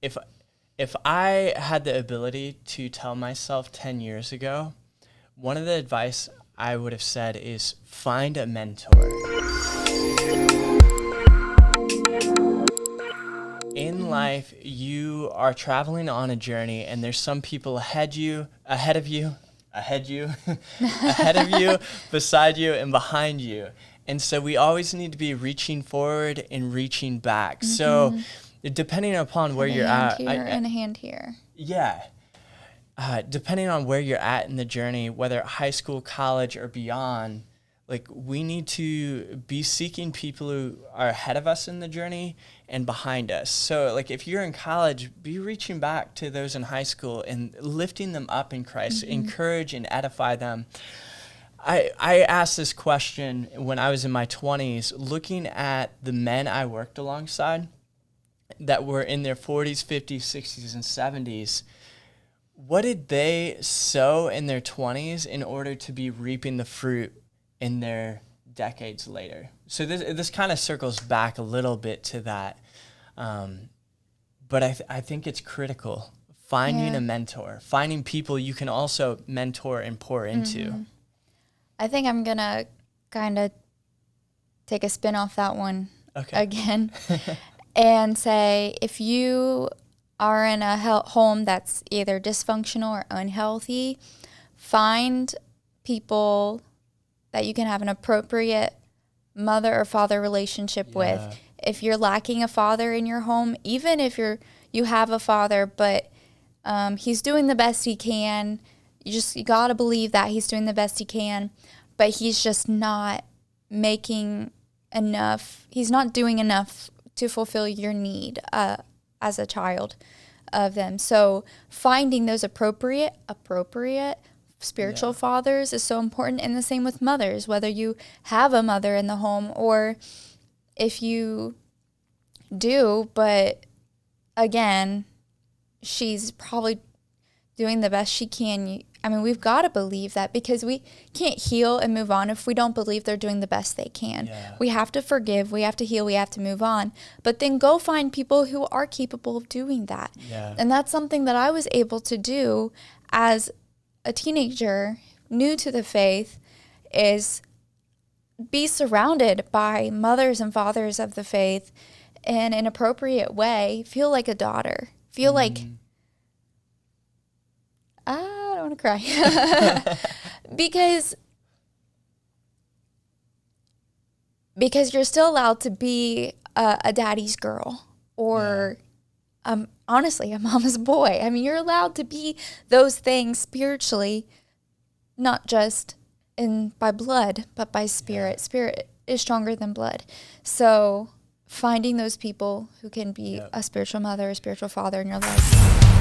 if I had the ability to tell myself 10 years ago, one of the advice I would have said is find a mentor. In life, you are traveling on a journey, and there's some people ahead of you, beside you, and behind you. And so we always need to be reaching forward and reaching back. Mm-hmm. So depending upon where you're at. And a hand here. Yeah. Depending on where you're at in the journey, whether high school, college, or beyond, like we need to be seeking people who are ahead of us in the journey and behind us. So like if you're in college, be reaching back to those in high school and lifting them up in Christ, mm-hmm. encourage and edify them. I asked this question when I was in my 20s, looking at the men I worked alongside that were in their 40s, 50s, 60s, and 70s. What did they sow in their 20s in order to be reaping the fruit in their decades later? So this kind of circles back a little bit to that. But I think it's critical. Finding a mentor, finding people you can also mentor and pour into. Mm-hmm. I think I'm going to kind of take a spin off that one again and say if you are in a home that's either dysfunctional or unhealthy, find people that you can have an appropriate mother or father relationship with. If you're lacking a father in your home, even if you have a father, but he's doing the best he can, you got to believe that he's doing the best he can, but he's just not making enough. He's not doing enough to fulfill your need as a child of them. So finding those appropriate spiritual fathers is so important, and the same with mothers, whether you have a mother in the home or if you do, but again, she's probably doing the best she can. We've got to believe that, because we can't heal and move on if we don't believe they're doing the best they can. Yeah. We have to forgive, we have to heal, we have to move on. But then go find people who are capable of doing that. Yeah. And that's something that I was able to do as a teenager, new to the faith, is be surrounded by mothers and fathers of the faith in an appropriate way. Feel like a daughter. Feel like... I don't want to cry. because you're still allowed to be a daddy's girl or honestly a mama's boy. You're allowed to be those things spiritually, not just by blood, but by spirit. Yeah. Spirit is stronger than blood. So finding those people who can be a spiritual mother, a spiritual father in your life.